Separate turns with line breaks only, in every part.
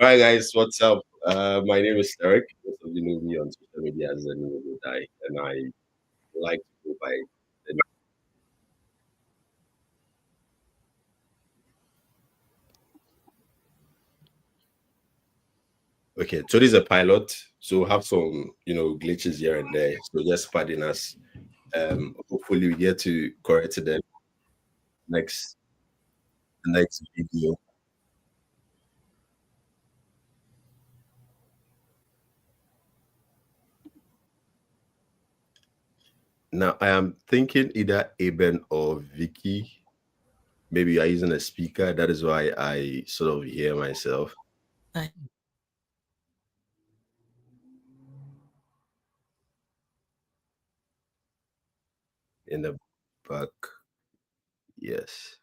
Hi guys, what's up? My name is Eric. Most of you know me on social media as a new guy, and I like to go by. The Okay, so this is a pilot, so have some glitches here and there. So just pardon us. Hopefully we get to correct them next next video. Now I am thinking either Aben or Vicky. Maybe you are using a speaker. That is why I sort of hear myself
Uh,
in the back. Yes.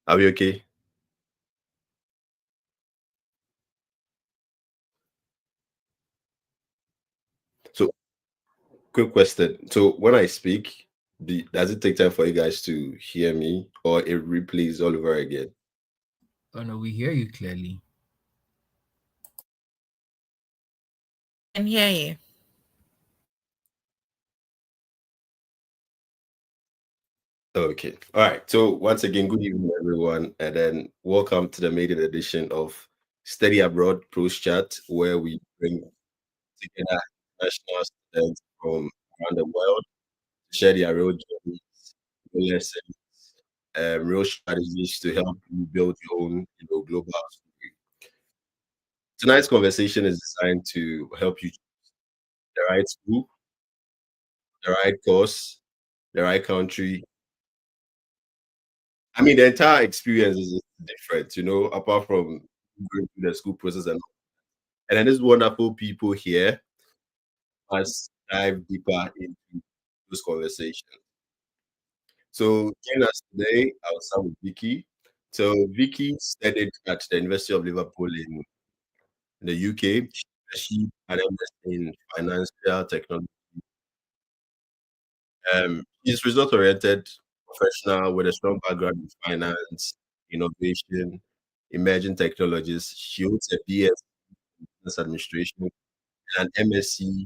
Are we okay? So quick question. So when I speak, does it take time for you guys to hear me or it replays all over again?
Oh no, we hear you clearly.
can hear you.
Okay. All right. So once again, good evening, everyone. And then welcome to the maiden edition of Study Abroad Pros Chat, where we bring together international students from around the world to share their real journeys, real lessons, real strategies to help you build your own, global story. Tonight's conversation is designed to help you choose the right school, the right course, the right country. I mean, the entire experience is different, apart from going through the school process and then these wonderful people here must dive deeper into those conversations. So join us today. I'll start with Vicky. So Vicky studied at the University of Liverpool in the UK. She had MS in financial technology. She's result-oriented professional with a strong background in finance, innovation, emerging technologies. She holds a BS in business administration and an MSc,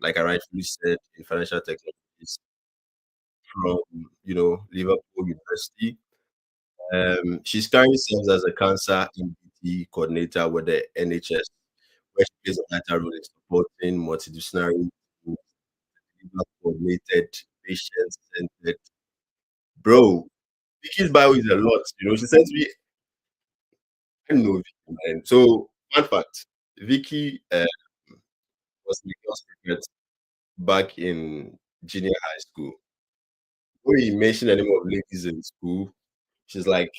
like I rightfully said, in financial technologies from Liverpool University. She's currently serves as a cancer MDT coordinator with the NHS, where she plays a vital role in supporting multidisciplinary teams, coordinated, patient-centered. Bro, Vicky's bio is a lot. She sends me. I don't know Vicky, man. So, fun fact: Vicky was my class prefect back in junior high school. When you mention the name of ladies in school, she's like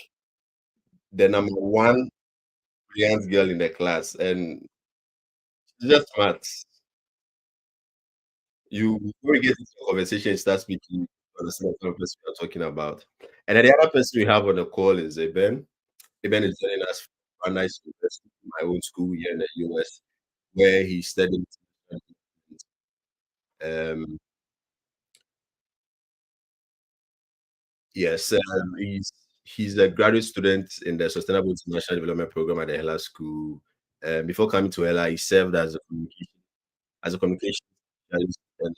the number one brilliant girl in the class, and she's just smart. You when we get into the conversation, you start speaking, understand what kind of person we are talking about. And then the other person we have on the call is Eben. Eben is joining us from Brandeis University, my own school here in the US, where he studied. Um, yes, he's a graduate student in the Sustainable International Development Program at the Hela School. Before coming to Hela, he served as a communication specialist and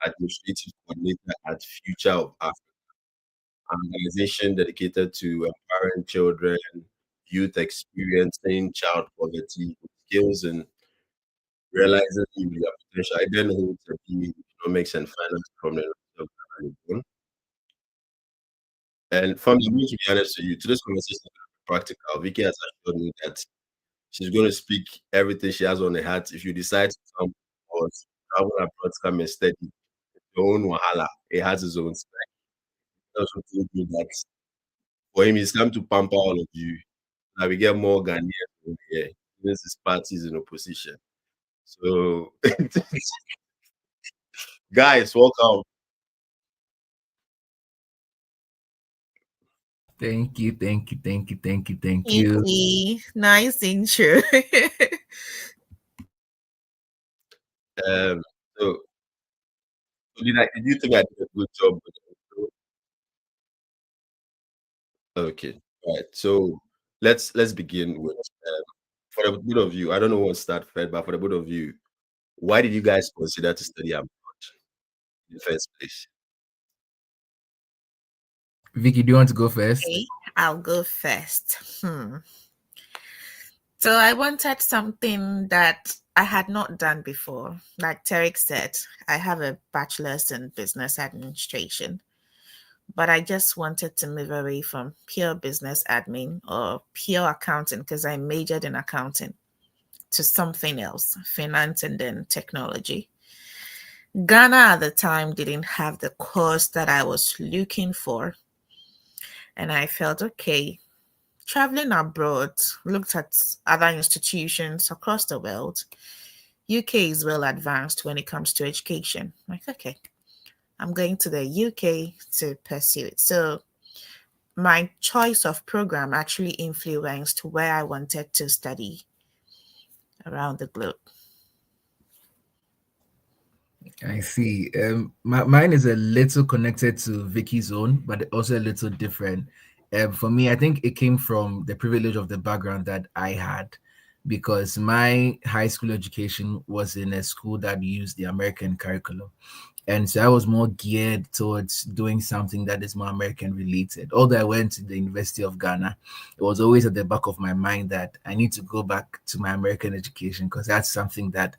administrative coordinator at Future of Africa, an organization dedicated to empowering children, youth experiencing child poverty, skills, and realizing their potential. I then hold a BA in economics and finance from the University of Ghana. And from the to be honest with you, today's conversation is practical. Vicky has assured me that she's going to speak everything she has on her heart. If you decide to come or travel abroad to come and study, your own wahala, it has its own style. He also told me that for him, he's come to pamper all of you. Now we get more Ghanaians over here. This is parties in opposition. So, guys, welcome.
Thank you, thank you, thank you, thank you, thank you.
Easy. Nice intro.
Um, so, did you think I did a good job with the intro? Okay, all right. So, let's begin with for the both of you. I don't know what start first, but for the both of you, why did you guys consider to study abroad in the first place?
Vicky, do you want to go first?
Okay, I'll go first. So I wanted something that I had not done before. Like Tarek said, I have a bachelor's in business administration, but I just wanted to move away from pure business admin or pure accounting because I majored in accounting to something else, finance and then technology. Ghana at the time didn't have the course that I was looking for, and I felt okay. Traveling abroad, looked at other institutions across the world. UK is well advanced when it comes to education. Like, okay, I'm going to the UK to pursue it. So my choice of program actually influenced where I wanted to study around the globe.
I see. Mine is a little connected to Vicky's own, but also a little different. For me, I think it came from the privilege of the background that I had, because my high school education was in a school that used the American curriculum. And so I was more geared towards doing something that is more American related. Although I went to the University of Ghana, it was always at the back of my mind that I need to go back to my American education because that's something that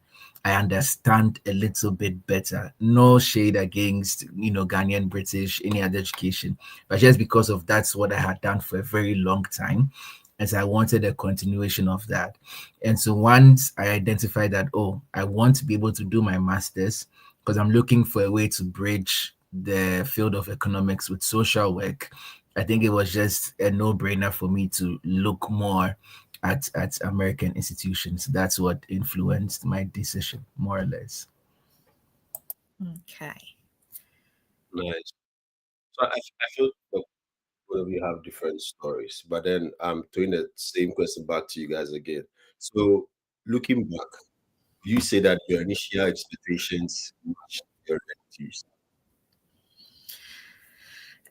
I understand a little bit better. No shade against, Ghanaian, British, any other education, but just because of that's what I had done for a very long time. And so I wanted a continuation of that. And so once I identified that, oh, I want to be able to do my master's because I'm looking for a way to bridge the field of economics with social work, I think it was just a no-brainer for me to look more at American institutions. That's what influenced my decision, more or less.
Okay.
Nice. So I feel like both of you have different stories, but then I'm throwing the same question back to you guys again. So looking back, you say that your initial expectations matched your realities.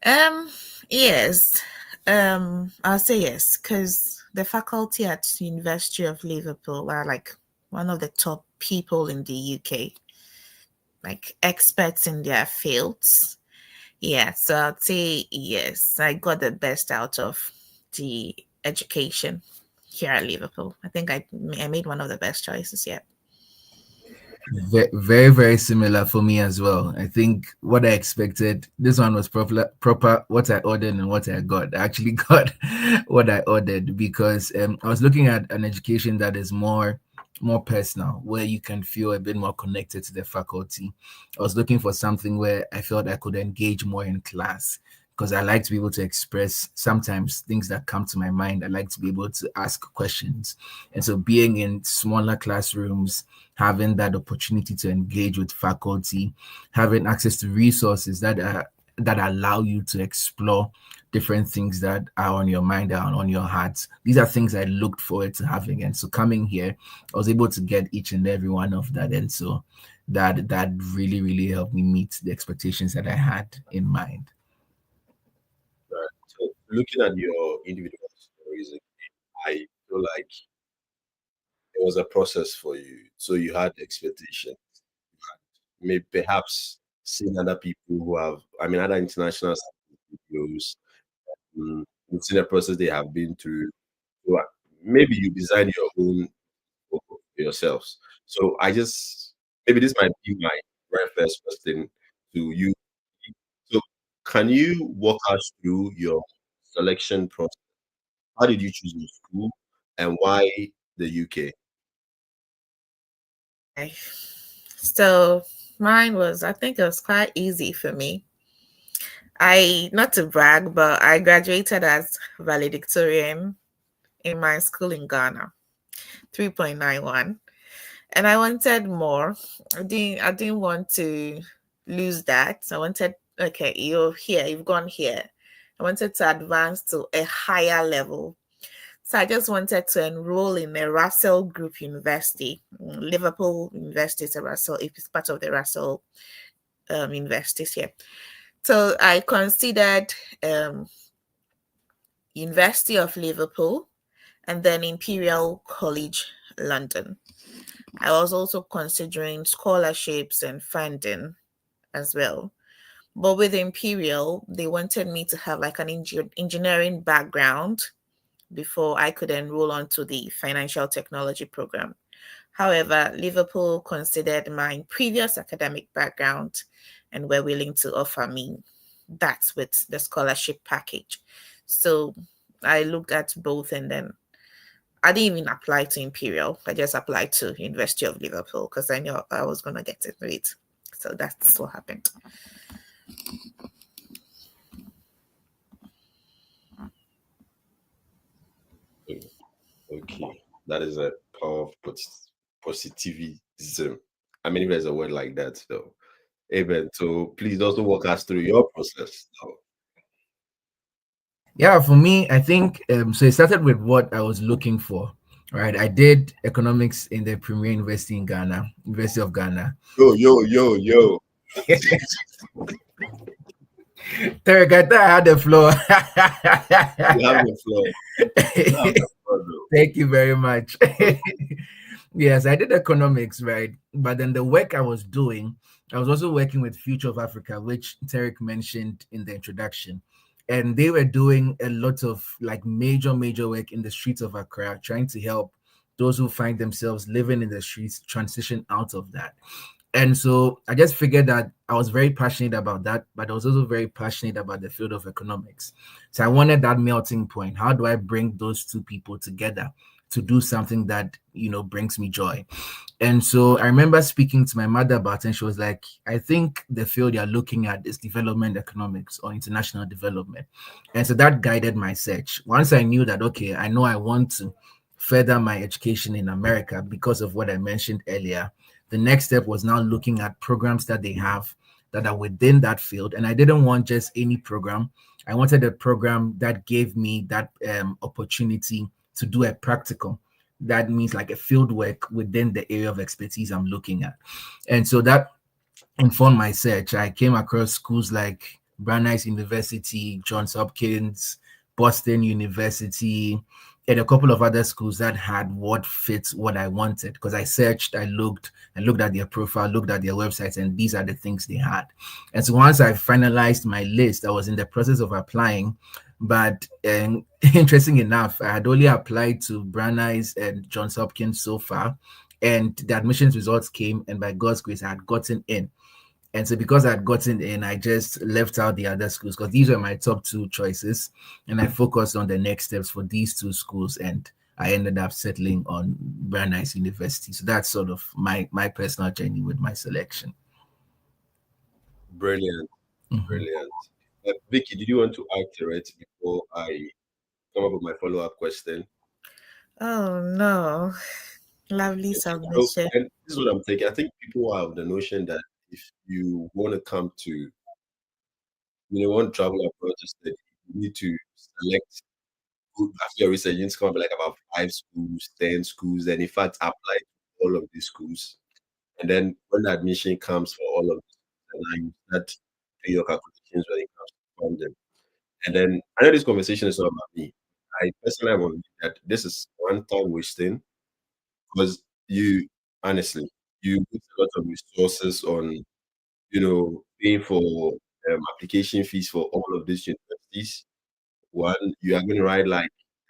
Um, yes. I'll say yes, because the faculty at University of Liverpool are like one of the top people in the UK, like experts in their fields. Yeah, so I'd say yes. I got the best out of the education here at Liverpool. I think I made one of the best choices yet.
Very, very similar for me as well. I think what I expected, this one was proper what I ordered and what I got. I actually got what I ordered because I was looking at an education that is more personal, where you can feel a bit more connected to the faculty. I was looking for something where I felt I could engage more in class because I like to be able to express sometimes things that come to my mind. I like to be able to ask questions. And so being in smaller classrooms, having that opportunity to engage with faculty, having access to resources that allow you to explore different things that are on your mind and on your heart. These are things I looked forward to having. And so coming here, I was able to get each and every one of that. And so that really, really helped me meet the expectations that I had in mind.
Right. So looking at your individual stories, I feel like it was a process for you. So you had expectations. Maybe perhaps seeing other people who have, I mean, other international videos, you've seen the process they have been through. So maybe you design your own for yourselves. So I just, maybe this might be my very first question to you. So can you walk us through your selection process? How did you choose your school and why the UK?
Okay. So mine was, I think it was quite easy for me. Not to brag, but I graduated as valedictorian in my school in Ghana, 3.91. And I wanted more. I didn't want to lose that. I wanted, okay, you're here, you've gone here. I wanted to advance to a higher level. So I just wanted to enroll in a Russell Group University. Liverpool University is a Russell, it's part of the Russell universities here. So I considered University of Liverpool, and then Imperial College London. I was also considering scholarships and funding as well. But with Imperial, they wanted me to have like an engineering background before I could enroll onto the financial technology program. However, Liverpool considered my previous academic background and were willing to offer me that with the scholarship package. So I looked at both, and then I didn't even apply to Imperial. I just applied to University of Liverpool because I knew I was going to get it. So that's what happened.
Okay, that is a power of positivism. I mean, if there's a word like that, though. Amen. So please also walk us through your process. Now.
Yeah, for me, I think so. It started with what I was looking for. Right, I did economics in the Premier University in Ghana, University of Ghana.
Yo.
Tarek, I thought I had the floor.
You have the floor. You have the floor, bro.
Thank you very much. Yes, I did economics, right? But then the work I was doing, I was also working with Future of Africa, which Tarek mentioned in the introduction. And they were doing a lot of like major work in the streets of Accra, trying to help those who find themselves living in the streets transition out of that. And so I just figured that I was very passionate about that, but I was also very passionate about the field of economics. So I wanted that melting point. How do I bring those two people together to do something that, brings me joy? And so I remember speaking to my mother about it, and she was like, I think the field you're looking at is development economics or international development. And so that guided my search. Once I knew that, okay, I know I want to further my education in America because of what I mentioned earlier, the next step was now looking at programs that they have that are within that field. And I didn't want just any program. I wanted a program that gave me that opportunity to do a practical. That means like a field work within the area of expertise I'm looking at. And so that informed my search. I came across schools like Brandeis University, Johns Hopkins, Boston University, and a couple of other schools that had what fits what I wanted. Because I searched, I looked at their profile, looked at their websites, and these are the things they had. And so once I finalized my list, I was in the process of applying. But interesting enough, I had only applied to Brandeis and Johns Hopkins so far. And the admissions results came, and by God's grace, I had gotten in. And so because I'd gotten in, I just left out the other schools because these were my top two choices. And I focused on the next steps for these two schools. And I ended up settling on Brandeis University. So that's sort of my personal journey with my selection.
Brilliant.
Mhm.
Brilliant. Vicky, did you want to add to it before I come up with my follow-up question?
Oh no. Lovely
Yes. So,
submission.
and this is what I'm thinking. I think people have the notion that if you want to come to, want to travel abroad to study, you need to select after your research, you need to come up with like about 5 schools, 10 schools, and in fact apply to all of these schools. And then when the admission comes for all of this, and then you start doing your calculations when it comes to funding. And then I know this conversation is not about me. I personally believe that this is one time wasting because you honestly you put a lot of resources on paying for application fees for all of these universities. One, you are going to write like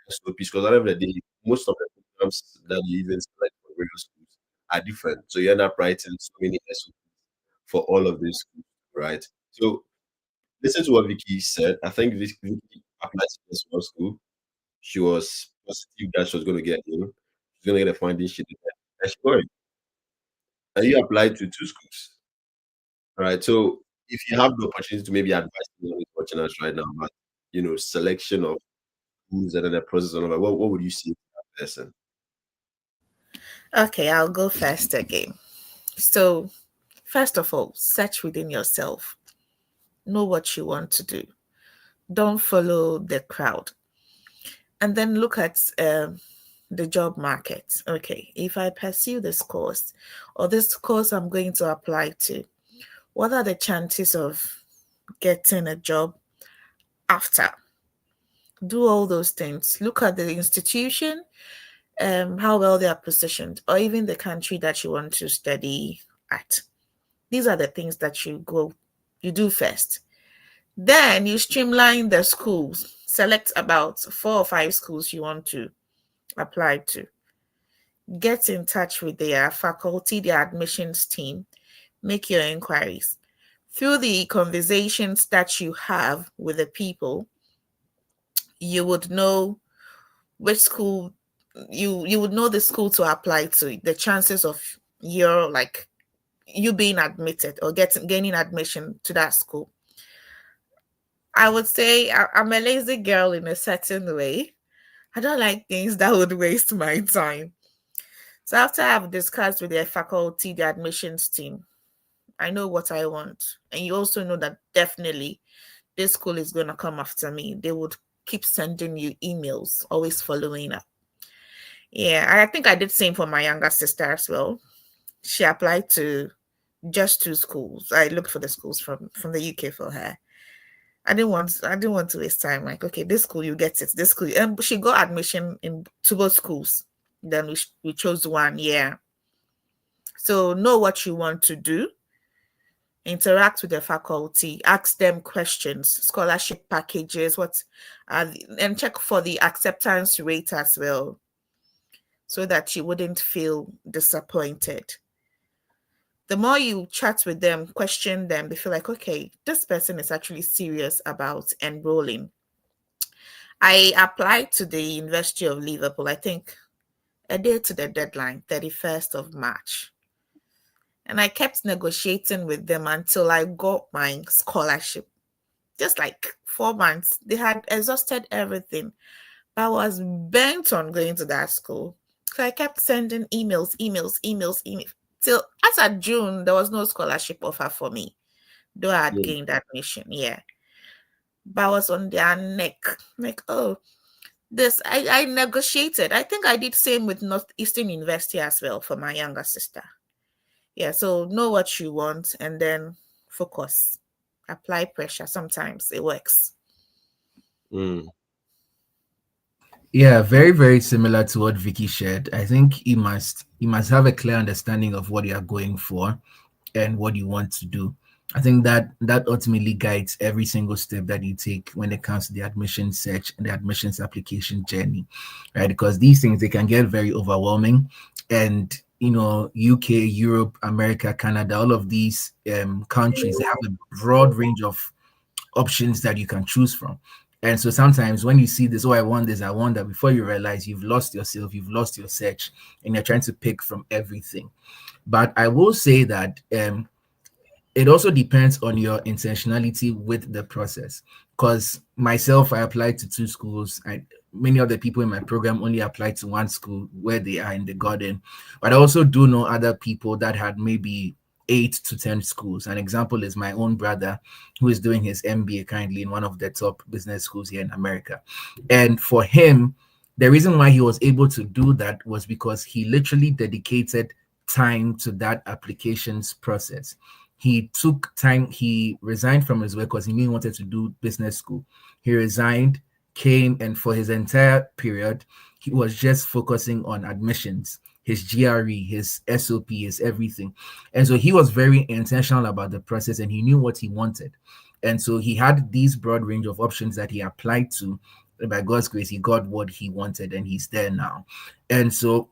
SOPs because at the end of the day, most of the programs that you even select for various schools are different. So you end up writing so many SOPs for all of these schools, right? So listen to what Vicky said. I think Vicky applied to this one school. She was positive that she was going to get in. She's going to get a funding. She did that. And she got it. And you applied to 2 schools. All right. So if you have the opportunity to maybe advise someone who's watching us right now about, selection of schools and then the process and all that, what would you say to that person?
Okay, I'll go first again. So, first of all, search within yourself. Know what you want to do. Don't follow the crowd. And then look at the job market. Okay, if I pursue this course or this course I'm going to apply to, what are the chances of getting a job after? Do all those things. Look at the institution, how well they are positioned, or even the country that you want to study at. These are the things that you do first. Then you streamline the schools. Select about 4 or 5 schools you want to apply to. Get in touch with their faculty, their admissions team. Make your inquiries. Through the conversations that you have with the people, you would know which school you would know the school to apply to, the chances of your like you being admitted or gaining admission to that school. I would say I'm a lazy girl in a certain way. I don't like things that would waste my time. So after I've discussed with the faculty, the admissions team, I know what I want. And you also know that definitely this school is going to come after me. They would keep sending you emails, always following up. Yeah, I think I did same for my younger sister as well. She applied to just 2 schools. I looked for the schools from the UK for her. I didn't want to waste time. Like, okay, this school you get it. This school, and she got admission in to both schools. Then we chose one. Yeah. So know what you want to do. Interact with the faculty. Ask them questions. Scholarship packages. And check for the acceptance rate as well, so that you wouldn't feel disappointed. The more you chat with them, question them, they feel like, okay, this person is actually serious about enrolling. I applied to the University of Liverpool, I think a day to the deadline, 31st of March. And I kept negotiating with them until I got my scholarship. Just like 4 months. They had exhausted everything. But I was bent on going to that school. So I kept sending emails. Till as of June, there was no scholarship offer for me, though I had gained admission. Yeah. But I was on their neck. Like, oh, I negotiated. I think I did same with Northeastern University as well for my younger sister. Yeah, so know what you want and then focus. Apply pressure. Sometimes it works.
Mm.
Yeah, very, very similar to what Vicky shared. I think you must have a clear understanding of what you are going for and what you want to do. I think that ultimately guides every single step that you take when it comes to the admission search and the admissions application journey, right? Because these things they can get very overwhelming, and UK, Europe, America, Canada, all of these countries they have a broad range of options that you can choose from. And so sometimes when you see this, oh, I want this, I want that, before you realize you've lost yourself, you've lost your search, and you're trying to pick from everything. But I will say that it also depends on your intentionality with the process. Because myself, I applied to 2 schools. Many of the people in my program only applied to 1 school where they are in the garden. But I also do know other people that had maybe 8 to 10 schools. An example is my own brother, who is doing his MBA currently in one of the top business schools here in America. And for him, the reason why he was able to do that was because he literally dedicated time to that applications process. He took time, he resigned from his work because he knew he wanted to do business school. He resigned, came, and for his entire period, he was just focusing on admissions, his GRE, his SOP, his everything. And so he was very intentional about the process and he knew what he wanted. And so he had these broad range of options that he applied to. By God's grace, he got what he wanted and he's there now. And so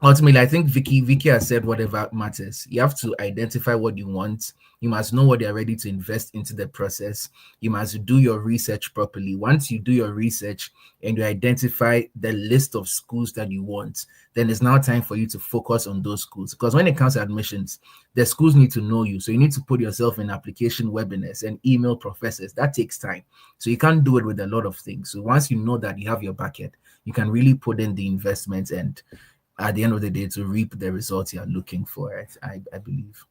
ultimately, I think Vicky has said whatever matters. You have to identify what you want. You must know what you're ready to invest into the process. You must do your research properly. Once you do your research and you identify the list of schools that you want, then it's now time for you to focus on those schools. Because when it comes to admissions, the schools need to know you. So you need to put yourself in application webinars and email professors. That takes time. So you can't do it with a lot of things. So once you know that you have your bucket, you can really put in the investment and at the end of the day to reap the results you're looking for. I believe.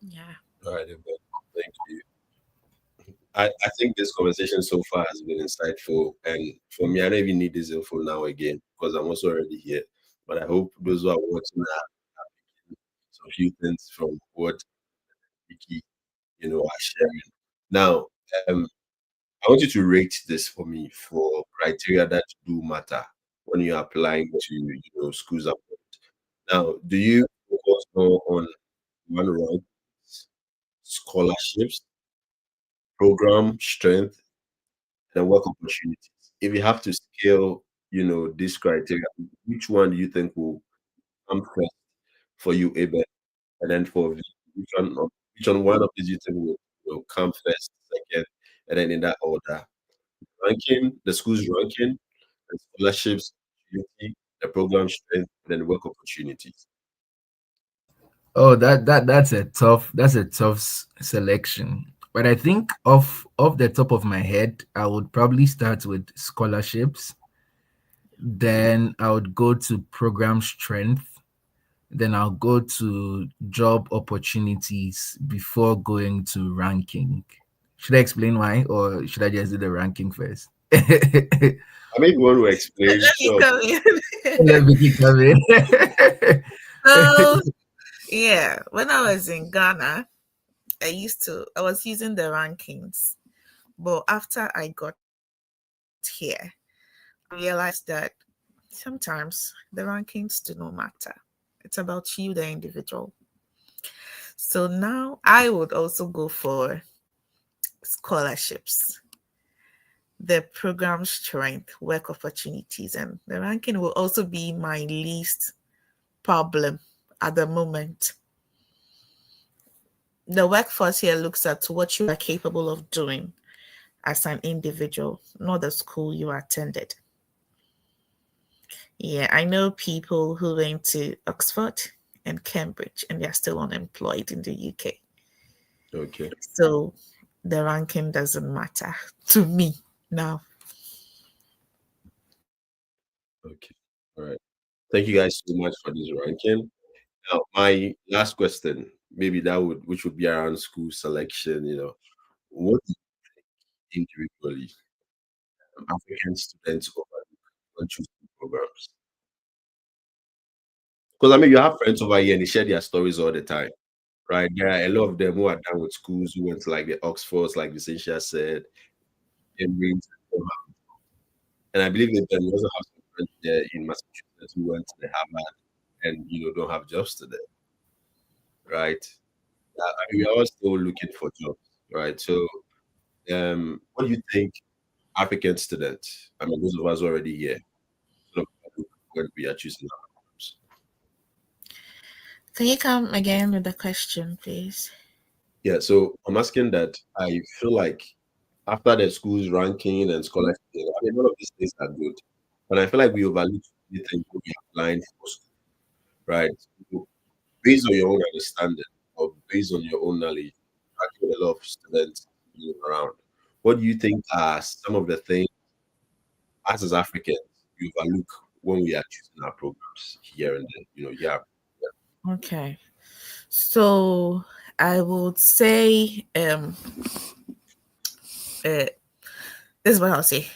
Yeah.
All right, thank you. I think this conversation so far has been insightful. And for me, I don't even need this info now again because I'm also already here. But I hope those who are watching have some few things from what Vicky, are sharing. Now, um, I want you to rate this for me for criteria that do matter when you're applying to schools abroad. Now, do you focus more on one rank, scholarships, program strength, and work opportunities? If you have to scale, this criteria, which one do you think will come first for you, Abel? And then for V, which one of these you think will come first, second, and then in that order? Ranking, the school's ranking, the scholarships, opportunity, the program strength, and then work opportunities.
Oh, that's a tough selection. But I think off the top of my head, I would probably start with scholarships.
Mhm.
Then I would go to program strength. Then I'll go to job opportunities before going to ranking. Should I explain why, or should I just do the ranking first?
I mean, you want to explain,
Let me
sure.
come in.
Let me come in.
So yeah, when I was in Ghana, I was using the rankings. But after I got here, I realized that sometimes the rankings do not matter. It's about you, the individual. So now I would also go for scholarships, the program strength, work opportunities, and the ranking will also be my least problem at the moment. The workforce here looks at what you are capable of doing as an individual, not the school you attended. Yeah, I know people who went to Oxford and Cambridge and they're still unemployed in the UK.
Okay,
So the ranking doesn't matter to me now.
okay, all right. Thank you guys so much for this ranking. Now, my last question, maybe which would be around school selection. What do you individually African students overlook when choosing programs? Because I mean, you have friends over here and they share their stories all the time, right? There are a lot of them who are done with schools, who went to like the Oxfords, like Vicentia said, Cambridge, and I believe that we also have some friends there in Massachusetts who went to the Harvard and don't have jobs today, right? I mean, we're all still looking for jobs, right? So, what do you think African students, I mean, those of us already here, sort of look when we are choosing our programs?
Can you come again with the question, please?
Yeah, so I'm asking that I feel like after the school's ranking and scholarship, I mean, all of these things are good, but I feel like we overlook anything when we are applying for school, right? So based on your own understanding or based on your own knowledge, actually a lot of students around. What do you think are some of the things us as Africans we overlook when we are choosing our programs here and there? Yeah.
Okay. So I would say this is what I'll say.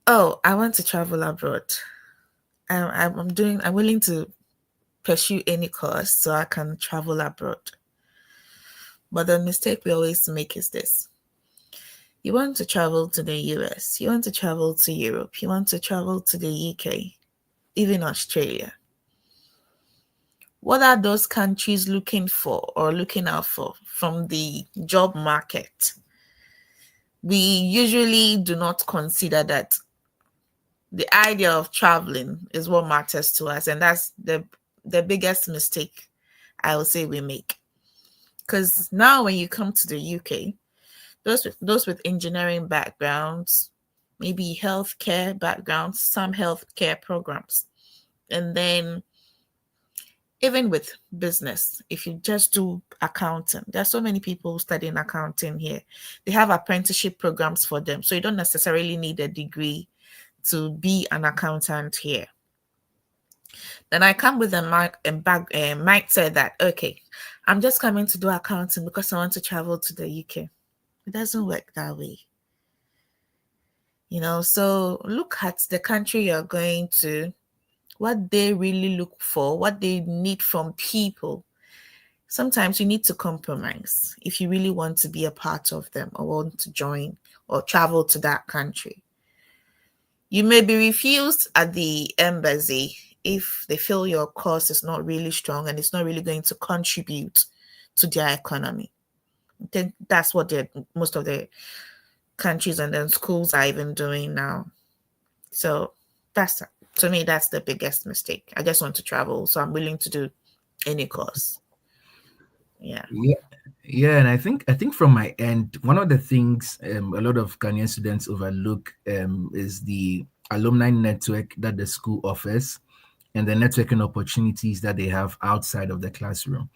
Oh, I want to travel abroad. I'm willing to pursue any course so I can travel abroad. But the mistake we always make is this. You want to travel to the US, you want to travel to Europe, you want to travel to the UK, even Australia. What are those countries looking for or looking out for from the job market? We usually do not consider that the idea of traveling is what matters to us, and that's the biggest mistake I would say we make. Because now when you come to the UK, those with engineering backgrounds, maybe healthcare backgrounds, some healthcare programs, and then even with business, if you just do accounting, there's so many people studying accounting here. They have apprenticeship programs for them, so you don't necessarily need a degree to be an accountant here. Then I come with a mindset that okay, I'm just coming to do accounting because I want to travel to the UK. It doesn't work that way. So look at the country you're going to, what they really look for, what they need from people. Sometimes you need to compromise if you really want to be a part of them or want to join or travel to that country. You may be refused at the embassy if they feel your course is not really strong and it's not really going to contribute to their economy. Then that's what most of the countries and then schools are even doing now. So that's, to me, that's the biggest mistake. I just want to travel, so I'm willing to do any course. Yeah.
Yeah, yeah, and I think from my end, one of the things a lot of Ghanaian students overlook is the alumni network that the school offers and the networking opportunities that they have outside of the classroom.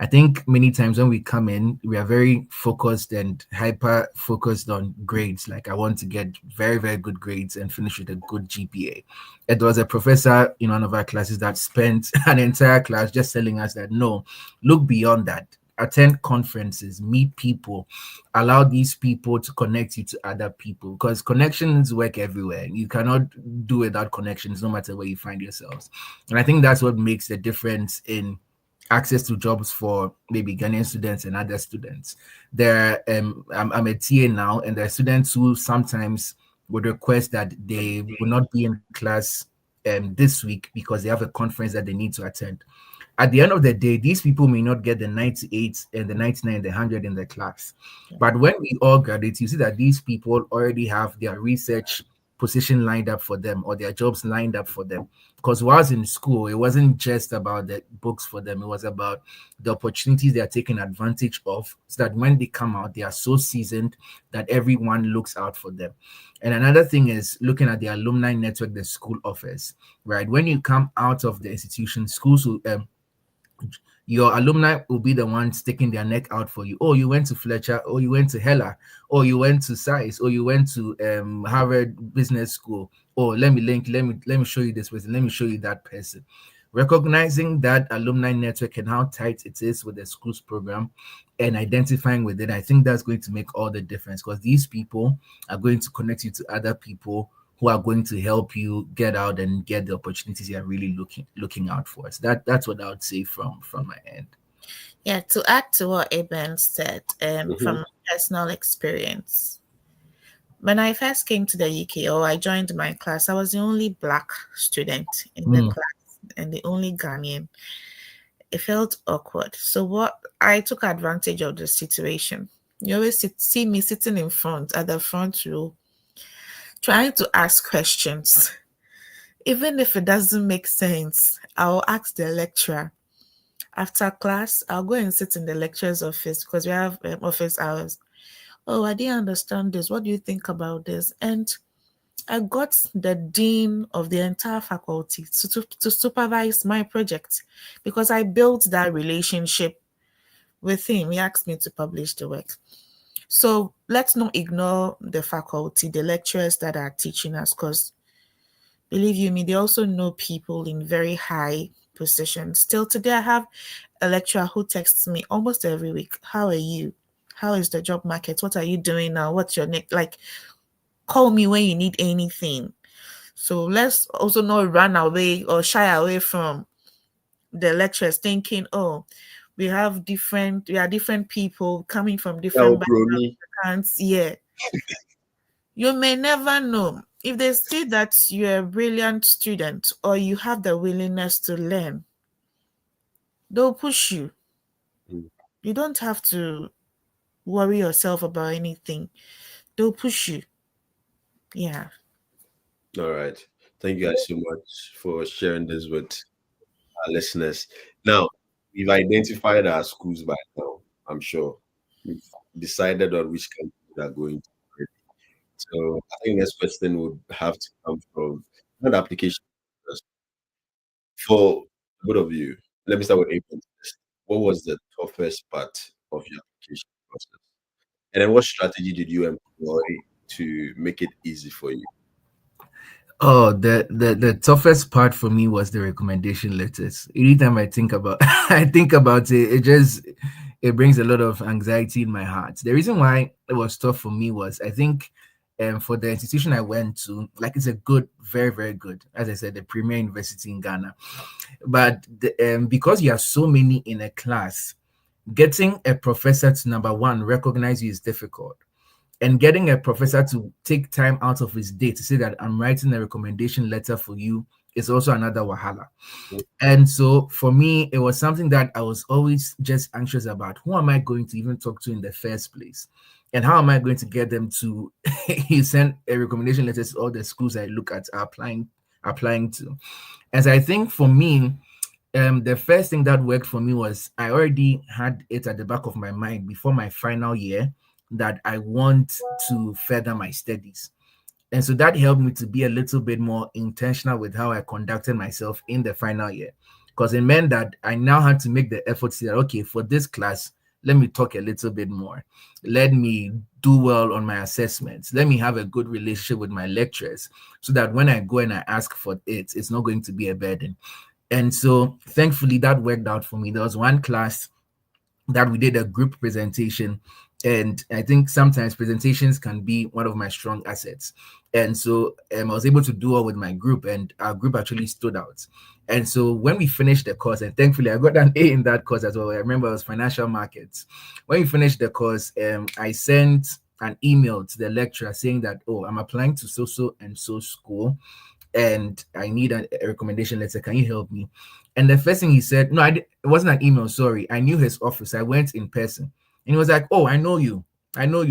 I think many times when we come in, we are very focused and hyper focused on grades. Like, I want to get very, very good grades and finish with a good GPA. It was a professor in one of our classes that spent an entire class just telling us that no, look beyond that. Attend conferences, meet people, allow these people to connect you to other people, because connections work everywhere. You cannot do without connections, no matter where you find yourselves. And I think that's what makes the difference in access to jobs for maybe Ghanaian students and other students. I'm a TA now, and there are students who sometimes would request that they will not be in class this week because they have a conference that they need to attend. At the end of the day, these people may not get the 98 and the 99 and the 100 in the class. But when we all graduate, you see that these people already have their research position lined up for them or their jobs lined up for them. Because while I was in school, it wasn't just about the books for them, it was about the opportunities they are taking advantage of, so that when they come out, they are so seasoned that everyone looks out for them. And another thing is looking at the alumni network the school offers, right? When you come out of the institution, schools will your alumni will be the ones sticking their neck out for you. Oh, you went to Fletcher, or you went to Hella, or you went to SAIS, or you went to Harvard Business School. Oh, let me show you this person, let me show you that person. Recognizing that alumni network and how tight it is with the school's program and identifying with it, I think that's going to make all the difference, because these people are going to connect you to other people who are going to help you get out and get the opportunities you're really looking out for. So that's what I would say from my end.
Yeah, to add to what Eben said,
Mhm.
from personal experience, when I first came to the UK or I joined my class, I was the only Black student in the class and the only Ghanaian. It felt awkward. So what I took advantage of the situation. You always see me sitting in front at the front row, trying to ask questions. Even if it doesn't make sense, I'll ask the lecturer. After class, I'll go and sit in the lecturer's office because we have office hours. Oh, I didn't understand this. What do you think about this? And I got the dean of the entire faculty to supervise my project because I built that relationship with him. He asked me to publish the work. So let's not ignore the faculty, the lecturers that are teaching us, because believe you me, they also know people in very high positions. Still today, I have a lecturer who texts me almost every week. How are you? How is the job market? What are you doing now? What's your next? Like, call me when you need anything. So let's also not run away or shy away from the lecturers thinking, oh, we are different people coming from different
Oh, bro, me.
backgrounds. Yeah. You may never know. If they see that you're a brilliant student or you have the willingness to learn, they'll push you.
Mm.
You don't have to worry yourself about anything. They'll push you. Yeah.
All right. Thank you guys so much for sharing this with our listeners. Now, we've identified our schools by now, I'm sure. We've decided on which country we are going to. So I think next question would have to come from not application. For both of you, let me start with April first. What was the toughest part of your application process? And then what strategy did you employ to make it easy for you?
Oh, the toughest part for me was the recommendation letters. Anytime I think about I think about it, it brings a lot of anxiety in my heart. The reason why it was tough for me was, I think, for the institution I went to, like, it's a good, very, very good, as I said, the premier university in Ghana. But because you have so many in a class, getting a professor to, number one, recognize you is difficult. And getting a professor to take time out of his day to say that I'm writing a recommendation letter for you is also another wahala. And so for me, it was something that I was always just anxious about. Who am I going to even talk to in the first place? And how am I going to get them to he sent a recommendation letter to all the schools I look at are applying to. As I think for me, the first thing that worked for me was I already had it at the back of my mind before my final year that I want to further my studies. And so that helped me to be a little bit more intentional with how I conducted myself in the final year. Because it meant that I now had to make the effort to say, okay, for this class, let me talk a little bit more. Let me do well on my assessments. Let me have a good relationship with my lecturers so that when I go and I ask for it, it's not going to be a burden. And so thankfully that worked out for me. There was one class that we did a group presentation, and I think sometimes presentations can be one of my strong assets. And so I was able to do it with my group, and our group actually stood out. And so when we finished the course, and thankfully I got an A in that course as well. I remember it was financial markets. When we finished the course, I sent an email to the lecturer saying that, oh, I'm applying to so and so school, and I need a recommendation letter. Can you help me? And the first thing he said, no, it wasn't an email. Sorry, I knew his office. I went in person, and he was like, "Oh, I know you,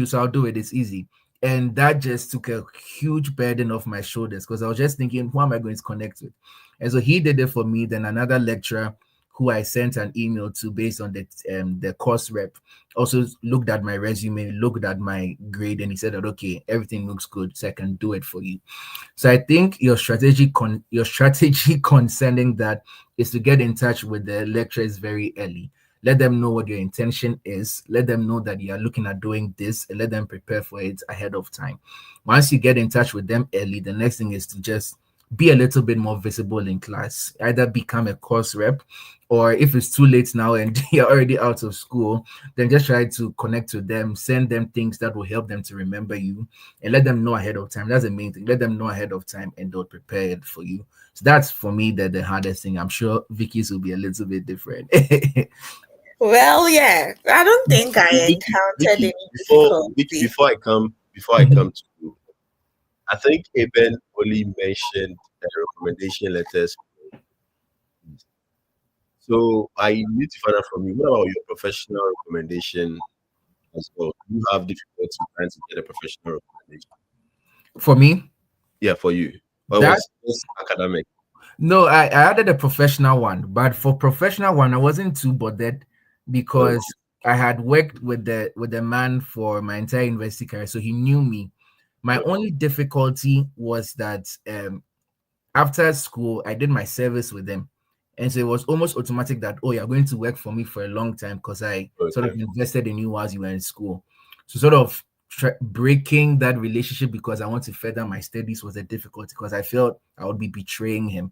so I'll do it. It's easy." And that just took a huge burden off my shoulders because I was just thinking, who am I going to connect with? And so he did it for me. Then another lecturer who I sent an email to based on the course rep also looked at my resume, looked at my grade, and he said that okay, everything looks good, so I can do it for you. So I think your strategy concerning that is to get in touch with the lecturers very early. Let them know what your intention is. Let them know that you are looking at doing this, and let them prepare for it ahead of time. Once you get in touch with them early, the next thing is to just be a little bit more visible in class. Either become a course rep, or if it's too late now and you're already out of school, then just try to connect to them, send them things that will help them to remember you, and let them know ahead of time. That's the main thing. Let them know ahead of time, and they'll prepare it for you. So that's for me the hardest thing. I'm sure Vicky's will be a little bit different.
Well, yeah, I don't think I encountered
Vicky,
any
Vicky,
difficulty.
before I come to you, I think Eben only mentioned the recommendation letters. So I need to find out from you, what about your professional recommendation as well? Do you have difficulty trying to get a professional recommendation?
For me,
Yeah, for you. Or it
that
was just academic?
no, I added a professional one, but for professional one, I wasn't too bothered
Oh,
because I had worked with the man for my entire university career, so he knew me. My
okay.
only difficulty was that after school, I did my service with them. And so it was almost automatic that, oh, you're going to work for me for a long time because I sort of
Okay.
invested in you while you were in school. So sort of breaking that relationship because I want to further my studies was a difficulty because I felt I would be betraying him.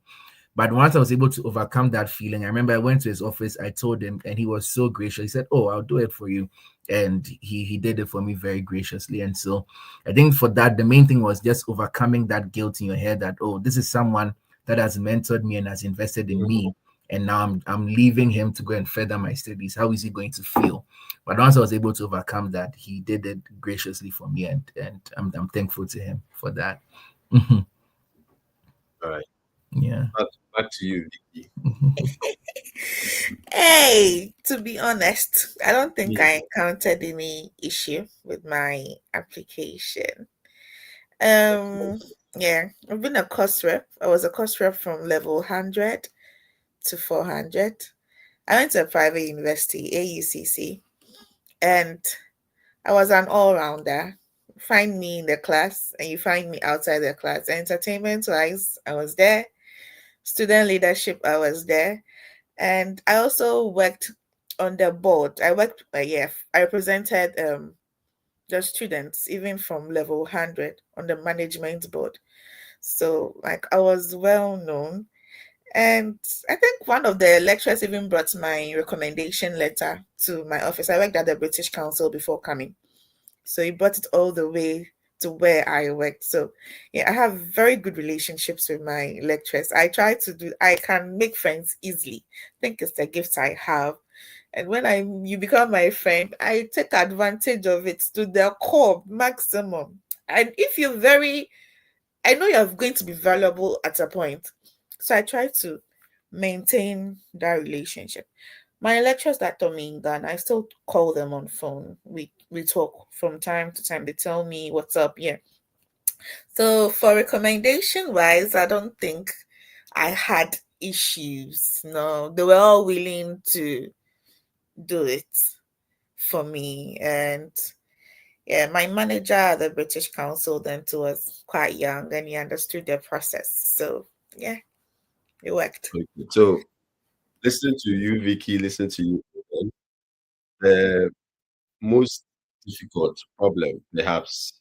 But once I was able to overcome that feeling, I remember I went to his office, I told him, and he was so gracious. He said, oh, I'll do it for you. And he did it for me very graciously. And so I think for that, the main thing was just overcoming that guilt in your head that, oh, this is someone that has mentored me and has invested in me. And now I'm leaving him to go and further my studies. How is he going to feel? But once I was able to overcome that, he did it graciously for me, and I'm thankful to him for that.
All right.
Yeah.
Back to you, Vicky.
Hey, to be honest, I don't think
Yeah.
I encountered any issue with my application. Yeah, I've been a course rep. I was a course rep from level 100 to 400. I went to a private university, AUCC, and I was an all-rounder. Find me in the class and you find me outside the class. Entertainment wise, I was there. Student leadership, I was there. And I also worked on the board. I worked, yeah, I represented the students, even from level 100 on the management board. So, like, I was well known. And I think one of the lecturers even brought my recommendation letter to my office. I worked at the British Council before coming. So he brought it all the way to where I worked. So yeah, I have very good relationships with my lecturers. I can make friends easily. I think it's the gift I have. And when you become my friend, I take advantage of it to the core maximum. And if you're very, I know you're going to be valuable at a point. So I try to maintain that relationship. My lecturers that taught me in Ghana, I still call them on phone. We talk from time to time. They tell me what's up. Yeah. So for recommendation wise, I don't think I had issues. No, they were all willing to do it for me. And yeah, my manager at the British Council then too was quite young and he understood the process. So yeah, it worked.
Okay. So listen to you, Vicky, listen to you. The most difficult problem perhaps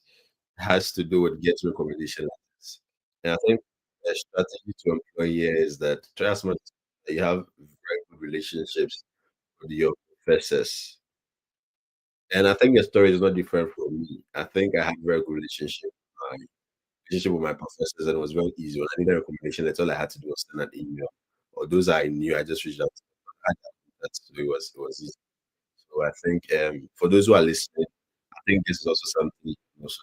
has to do with getting recommendation letters. And I think a strategy to employ here is that try as much that you have very good relationships with your professors. And I think the story is not different from me. I think I had very good relationship with my professors, and it was very easy. When I needed a recommendation, that's all I had to do was send an email. Or those I knew, I just reached out to them. That's so it was easy. So I think for those who are listening, I think this is also something also,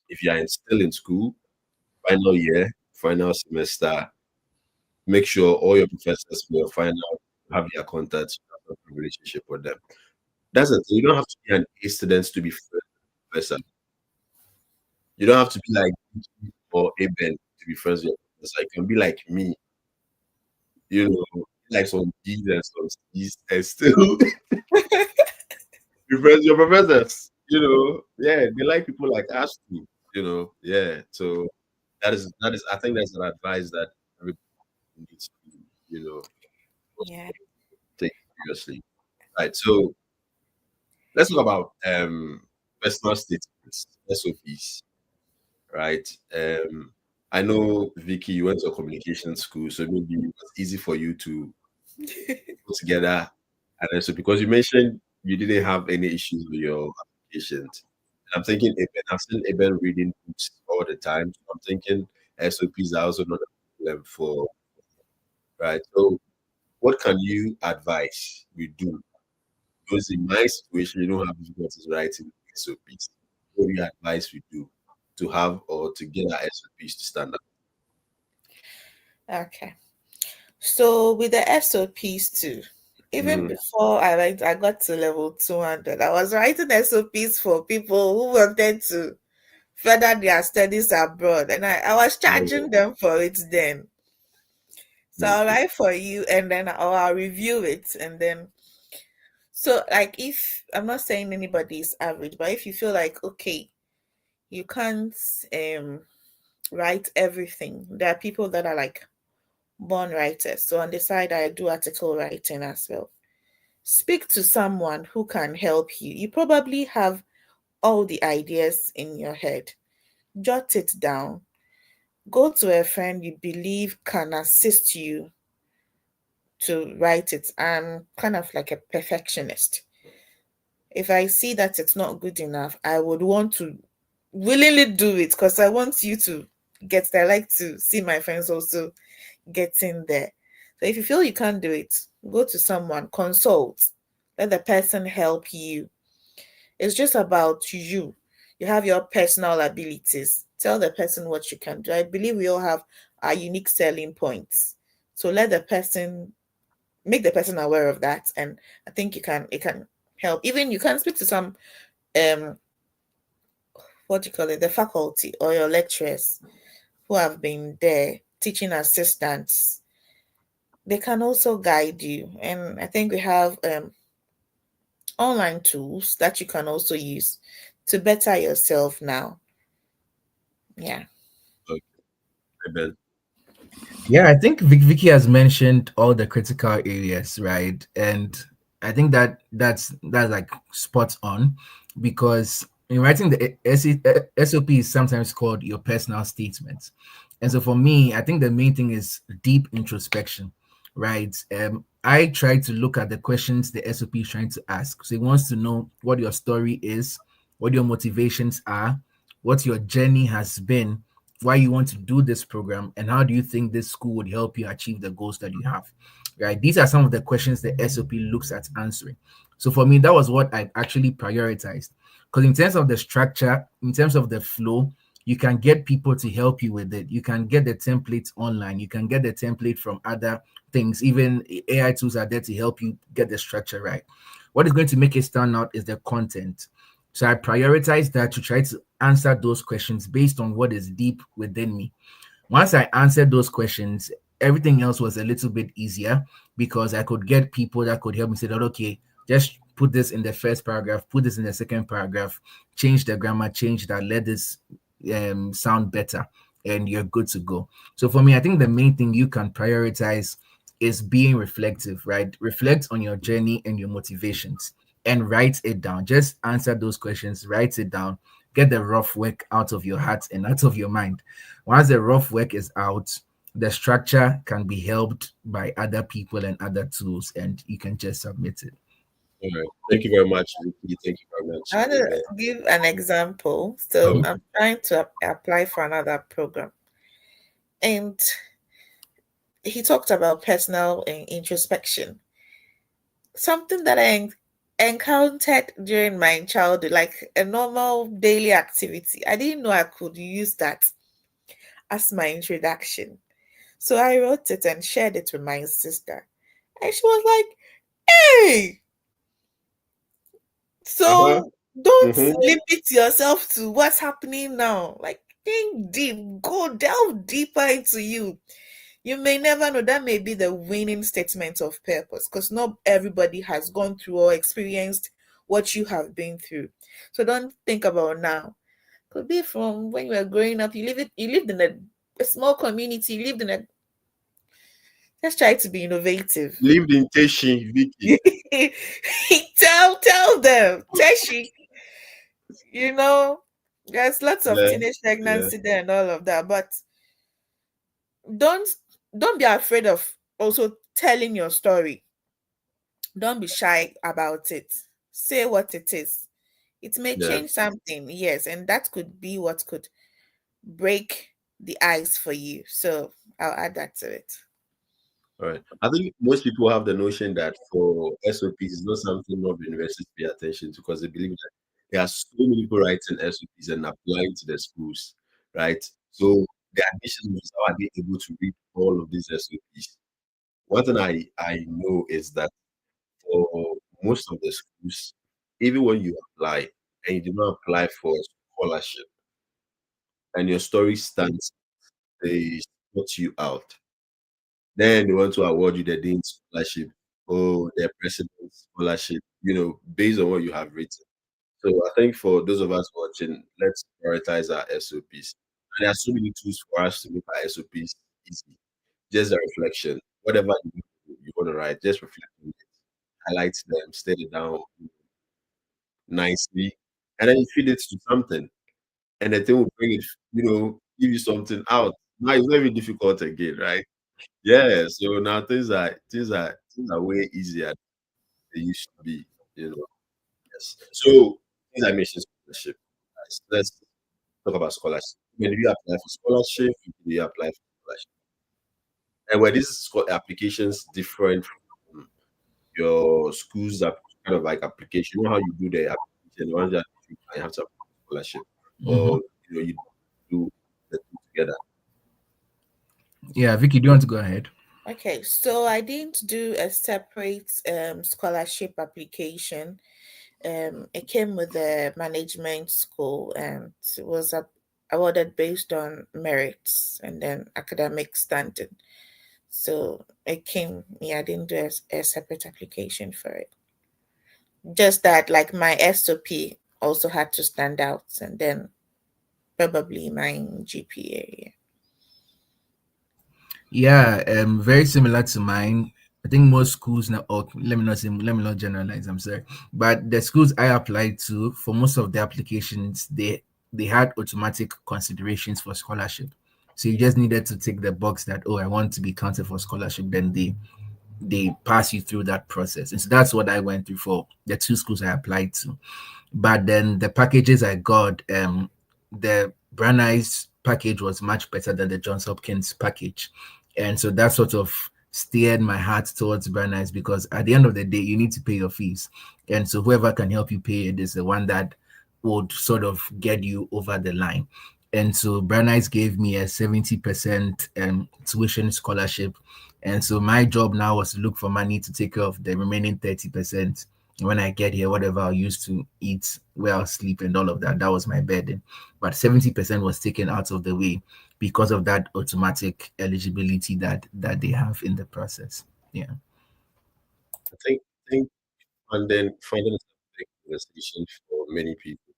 if you are still in school, final year, final semester, make sure all your professors for your final have their contacts, you have a relationship with them. That's it. You don't have to be an A student to be friends with a professor. You don't have to be like Vicky or Aben to be friends with your professor. You can be like me, like some D's and some C's and still be friends with your professors. Yeah, they like people like us too. Yeah. So that is I think that's an advice that everybody needs to, also
Yeah.
take seriously. Right. So let's talk about personal statements, SOPs, right? I know Vicky, you went to a communication school, so maybe it was easy for you to put together an SOP because you mentioned you didn't have any issues with your applications. And I'm thinking I've seen Eben reading books all the time. So I'm thinking SOPs are also not a problem for right. So what can you advise we do? Because in my situation, you don't have difficulties writing SOPs. What do you advise we do to have or to get our SOPs to stand up?
Okay. So with the SOPs too, even
Mhm.
before I got to level 200, I was writing SOPs for people who wanted to further their studies abroad, and I was
Yeah.
charging them for it then. So I'll
Okay.
write for you, and then I'll review it, and then so like if I'm not saying anybody is average, but if you feel like okay, you can't write everything, there are people that are like born writers. So on the side, I do article writing as well. Speak to someone who can help you. You probably have all the ideas in your head. Jot it down. Go to a friend you believe can assist you to write it. I'm kind of like a perfectionist. If I see that it's not good enough, I would want to willingly do it because I want you to get there. I like to see my friends also get in there. So if you feel you can't do it, go to someone, consult, let the person help you. It's just about you. You have your personal abilities. Tell the person what you can do. I believe we all have our unique selling points. So let the person make the person aware of that. And I think it can help. Even you can speak to some um what do you call it, the faculty or your lecturers who have been there, teaching assistants. They can also guide you. And I think we have online tools that you can also use to better yourself now. Yeah.
Okay. Eben.
Yeah, I think Vicky has mentioned all the critical areas, right? And I think that's like spot on because in writing the SOP is sometimes called your personal statement. And so for me, I think the main thing is deep introspection, right? I try to look at the questions the SOP is trying to ask. So it wants to know what your story is, what your motivations are, what your journey has been, why you want to do this program, and how do you think this school would help you achieve the goals that you have, right? These are some of the questions the SOP looks at answering. So for me, that was what I actually prioritized. Because in terms of the structure, in terms of the flow, you can get people to help you with it. You can get the templates online. You can get the template from other things. Even AI tools are there to help you get the structure right. What is going to make it stand out is the content. So I prioritize that to try to answer those questions based on what is deep within me. Once I answered those questions, everything else was a little bit easier because I could get people that could help me say that, okay, just put this in the first paragraph, put this in the second paragraph, change the grammar, change that, let this sound better, and you're good to go. So for me, I think the main thing you can prioritize is being reflective, right? Reflect on your journey and your motivations and write it down. Just answer those questions, write it down, get the rough work out of your heart and out of your mind. Once the rough work is out, the structure can be helped by other people and other tools, and you can just submit it.
All right. Thank you very much, Vicky. Thank you very much.
I want to give an example. So
Oh.
I'm trying to apply for another program. And he talked about personal introspection. Something that I encountered during my childhood, like a normal daily activity. I didn't know I could use that as my introduction. So I wrote it and shared it with my sister. And she was like, hey,
Uh-huh.
so don't
Mm-hmm.
limit yourself to what's happening now. Like, think deep, go delve deeper into you. You may never know, that may be the winning statement of purpose, because not everybody has gone through or experienced what you have been through. So don't think about now. Could be from when you were growing up, you lived in a small community, you lived in a, let's try to be innovative.
Lived in Teshi, Vicky.
tell them, Teshi, there's lots of
Yeah.
teenage
Yeah.
pregnancy there and all of that, but don't don't be afraid of also telling your story. Don't be shy about it. Say what it is. It may
Yeah.
change something, yes, and that could be what could break the ice for you. So I'll add that to it.
All right. I think most people have the notion that for SOPs, it's not something of the university to pay attention to because they believe that there are so many people writing SOPs and applying to the schools, right? So the admission is how are they able to read all of these SOPs? One thing I know is that for most of the schools, even when you apply and you do not apply for a scholarship and your story stands, they spot you out. Then they want to award you the Dean Scholarship or the President Scholarship, based on what you have written. So I think for those of us watching, let's prioritize our SOPs. And there are so many tools for us to make our SOPs easy. Just a reflection. Whatever you want to write, just reflect on it. Highlight them, state it down nicely, and then you feed it to something. And the thing will bring it, give you something out. Now it's very difficult again, right? Yeah, so now things are way easier than they used to be, you know. Yes. So things I mentioned scholarship. Guys, let's talk about scholarship. When do you apply for scholarship? When do you apply for scholarship? And were these applications different from your school's kind of like application? You know how you do the application, the ones that you have to apply for scholarship,
Mm-hmm.
or you do the two together.
Yeah, Vicky, do you want to go ahead?
Okay, so I didn't do a separate scholarship application. It came with the management school, and it was awarded based on merits and then academic standing. So it came, yeah, I didn't do a separate application for it. Just that, like, my SOP also had to stand out, and then probably my GPA.
Yeah, very similar to mine. I think most schools now, or let me not generalize, I'm sorry. But the schools I applied to, for most of the applications, they had automatic considerations for scholarship. So you just needed to tick the box that, oh, I want to be counted for scholarship. Then they pass you through that process. And so that's what I went through for the two schools I applied to. But then the packages I got, the Brandeis package was much better than the Johns Hopkins package. And so that sort of steered my heart towards Brandeis, because at the end of the day, you need to pay your fees. And so whoever can help you pay it is the one that would sort of get you over the line. And so Brandeis gave me a 70% tuition scholarship. And so my job now was to look for money to take care of the remaining 30%. When I get here, whatever I used to eat, where I'll sleep, and all of that, that was my burden. But 70% was taken out of the way because of that automatic eligibility that they have in the process. Yeah.
I think funding is a big conversation for many people.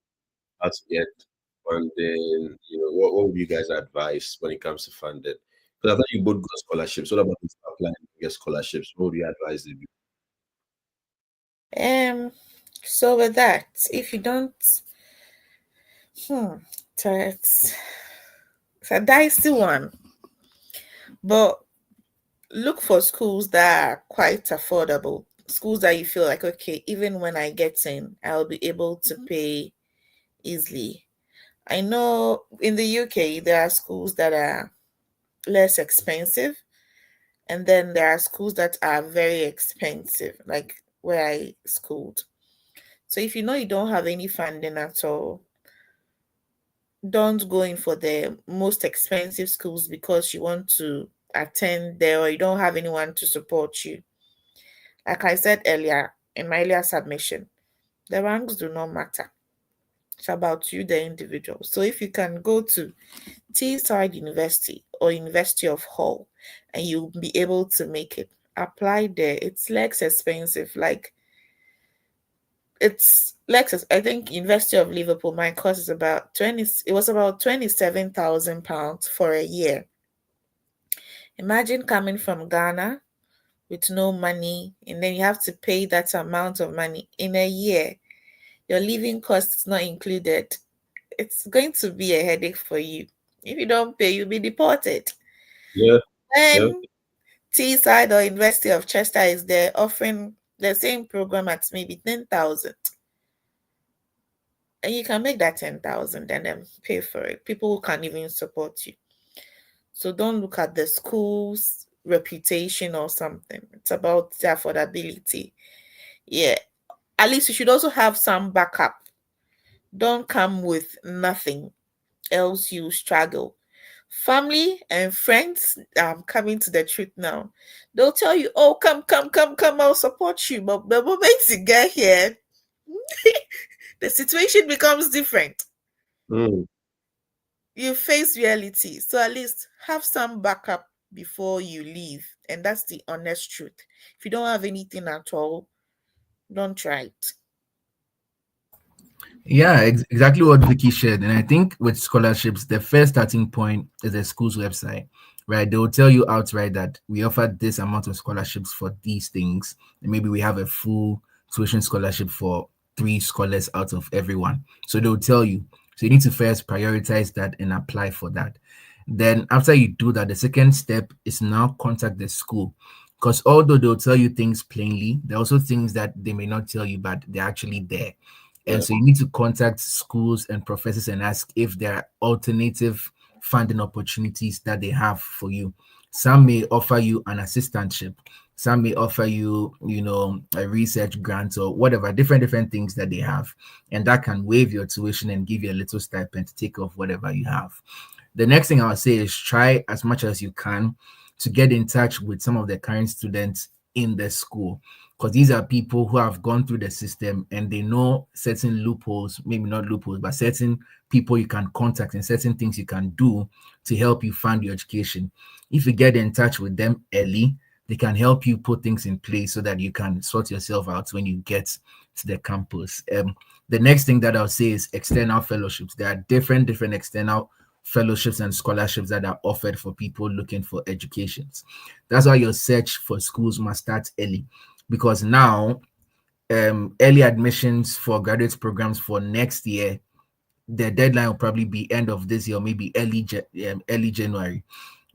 How to get funding, what would you guys advise when it comes to funding? Because I thought you both got scholarships. What about if you apply and get scholarships? What would you advise them?
So with that, if you don't, so it's a dicey one, but look for schools that are quite affordable. Schools that you feel like, okay, even when I get in, I'll be able to pay easily. I know in the UK there are schools that are less expensive, and then there are schools that are very expensive, like where I schooled. So if you know you don't have any funding at all, don't go in for the most expensive schools because you want to attend there or you don't have anyone to support you. Like I said earlier in my earlier submission, the ranks do not matter. It's about you, the individual. So if you can go to Teesside University or University of Hull and you'll be able to make it, apply there. It's less expensive. Like it's Lexus. I think University of Liverpool, my course is about 20, it was about £27,000 for a year. Imagine coming from Ghana with no money, and then you have to pay that amount of money in a year. Your living cost is not included. It's going to be a headache for you. If you don't pay, you'll be deported.
Yeah, yeah.
Then Teesside or University of Chester is there offering the same program at maybe 10,000. And you can make that 10,000 and then pay for it. People who can't even support you. So don't look at the school's reputation or something. It's about the affordability. Yeah. At least you should also have some backup. Don't come with nothing, else you struggle. Family and friends, I'm coming to the truth now. They'll tell you, oh, come, I'll support you. But the moment you get here, the situation becomes different. You face reality. So at least have some backup before you leave. And that's the honest truth. If you don't have anything at all, don't try it.
Yeah, exactly what Vicky shared. And I think with scholarships, the first starting point is the school's website, right? They will tell you outright that we offer this amount of scholarships for these things. And maybe we have a full tuition scholarship for 3 scholars out of everyone. So they'll tell you. So you need to first prioritize that and apply for that. Then after you do that, the second step is now contact the school. Because although they'll tell you things plainly, there are also things that they may not tell you, but they're actually there. And so you need to contact schools and professors and ask if there are alternative funding opportunities that they have for you. Some may offer you an assistantship. Some may offer you, a research grant or whatever, different things that they have. And that can waive your tuition and give you a little stipend to take off whatever you have. The next thing I would say is try as much as you can to get in touch with some of the current students in the school, because these are people who have gone through the system and they know certain loopholes, maybe not loopholes, but certain people you can contact and certain things you can do to help you fund your education. If you get in touch with them early, they can help you put things in place so that you can sort yourself out when you get to the campus. The next thing that I'll say is external fellowships. There are different external fellowships and scholarships that are offered for people looking for educations. That's why your search for schools must start early, because now early admissions for graduate programs for next year, the deadline will probably be end of this year or maybe early January.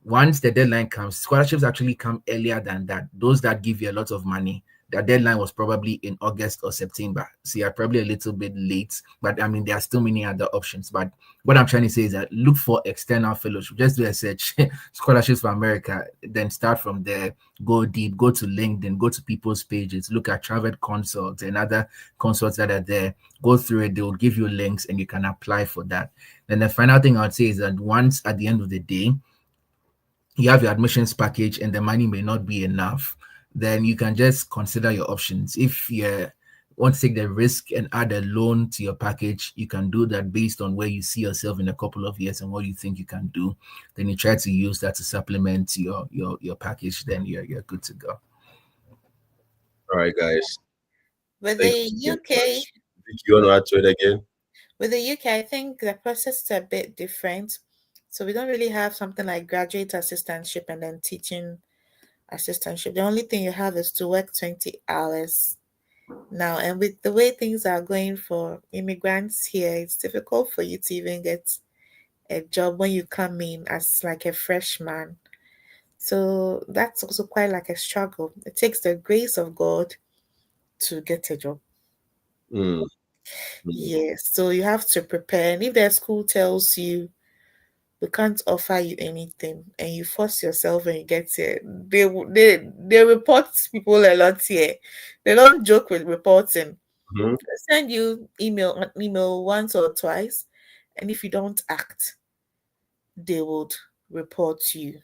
Once the deadline comes, scholarships actually come earlier than that. Those that give you a lot of money, the deadline was probably in August or September. So you're probably a little bit late, but I mean, there are still many other options. But what I'm trying to say is that look for external fellowship. Just do a search, scholarships for America, then start from there, go deep, go to LinkedIn, go to people's pages, look at travel consults and other consults that are there, go through it. They will give you links and you can apply for that. Then the final thing I would say is that once at the end of the day, you have your admissions package and the money may not be enough, then you can just consider your options. If you want to take the risk and add a loan to your package, you can do that based on where you see yourself in a couple of years and what you think you can do. Then you try to use that to supplement your package. Then you're good to go.
All right, guys.
With
Thank
the
you so
UK,
much. Vic, you want to add to it again?
with the UK, I think the process is a bit different. So we don't really have something like graduate assistantship and then teaching assistantship. The only thing you have is to work 20 hours now. And with the way things are going for immigrants here, it's difficult for you to even get a job when you come in as like a freshman. So that's also quite like a struggle. It takes the grace of God to get a job.
Mm, mm,
Yes, so you have to prepare. And if the school tells you we can't offer you anything, and you force yourself and you get here, they report people a lot here. They don't joke with reporting.
mhm.
They send you email once or twice, and if you don't act, they would report you.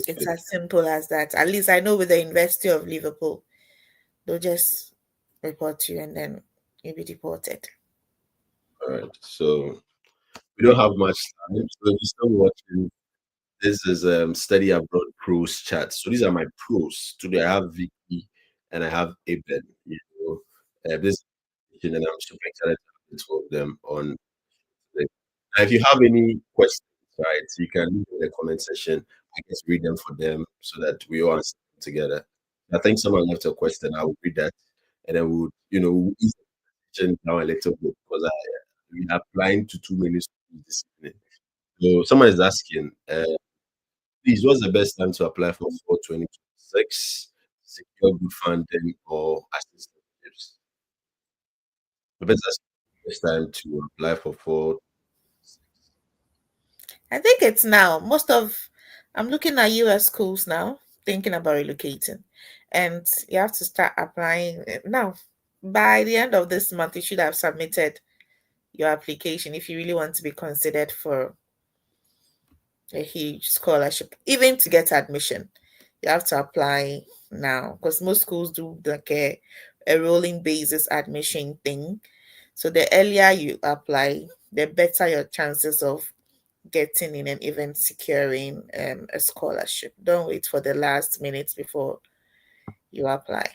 It's
Okay.
as simple as that. At least I know with the University of Liverpool, they'll just report you and then you'll be deported.
All right. So we don't have much time. So if you're still watching, this is study abroad pros chat. So these are my pros. Today I have Vicky and I have Eben. You know, this and I'm super excited to have the two of them on today. Now, if you have any questions, right, you can leave in the comment section. I can read them for them so that we all answer them together. I think someone left a question. I will read that, and then we'll, we'll ease the question down a little bit because we are applying to too many schools this evening. So someone is asking, please, what's the best time to apply for 2026? Secure good funding or assistantships? The best time to apply for 4.
I think it's now. I'm looking at US schools now, thinking about relocating. And you have to start applying now. By the end of this month, you should have submitted your application if you really want to be considered for a huge scholarship. Even to get admission, you have to apply now because most schools do like a rolling basis admission thing. So the earlier you apply, the better your chances of getting in and even securing a scholarship. Don't wait for the last minute before you apply.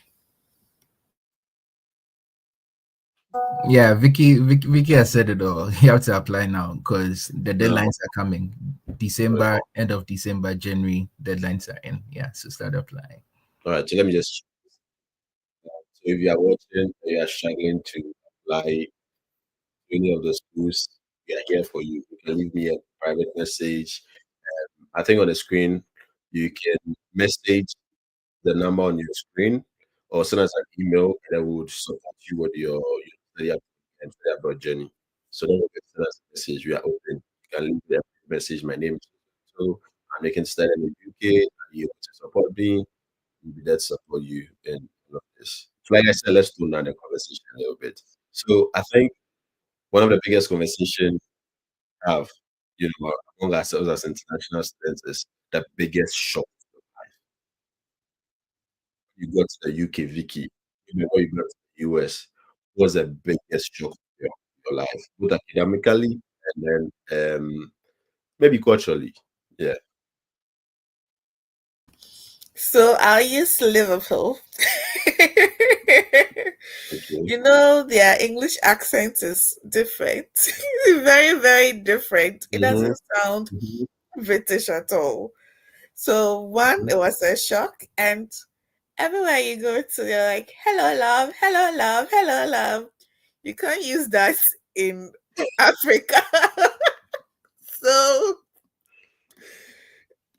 Yeah, Vicky has said it all. You have to apply now because the
No.
deadlines are coming. December, end of December, January, deadlines are in. Yeah, so start applying.
All right, so let me just. So if you are watching, you are struggling to apply to any of the schools, we are here for you. You can leave me a private message. I think on the screen, you can message the number on your screen or send us an email and I would support you with your study and study abroad journey. So don't forget to send us a message. We are open. You can leave the message. My name is so I'm making study in the UK. Are you able to support me? We'll be there to support you in all of this. So like I said, let's tone down the conversation a little bit. So I think one of the biggest conversations we have, among ourselves as international students is the biggest shock you got to the UK, Vicky, before you got to the US, was the biggest shock of your life, both academically and then maybe culturally. Yeah.
So I'll use Liverpool.
Okay.
Their English accent is different. Very, very different. It
Mm-hmm.
doesn't sound
Mm-hmm.
British at all. So one, it was a shock, and everywhere you go to, you're like, "Hello, love. Hello, love. Hello, love." You can't use that in Africa. So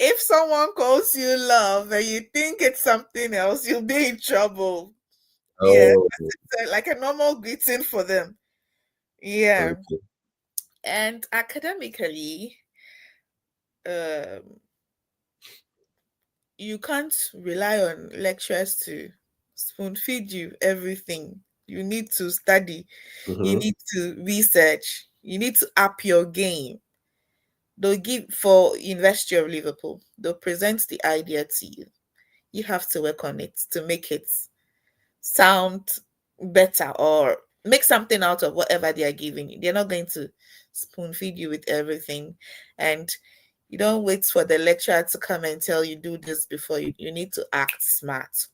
if someone calls you love and you think it's something else, you'll be in trouble. Yeah,
Oh,
it's like a normal greeting for them. Yeah.
okay.
And academically, um, you can't rely on lecturers to spoon feed you everything. You need to study, you
Mm-hmm.
need to research, you need to up your game. They'll give for University of Liverpool, they'll present the idea to you. You have to work on it to make it sound better or make something out of whatever they are giving you. They're not going to spoon feed you with everything. And you don't wait for the lecturer to come and tell you do this before you need to act smart.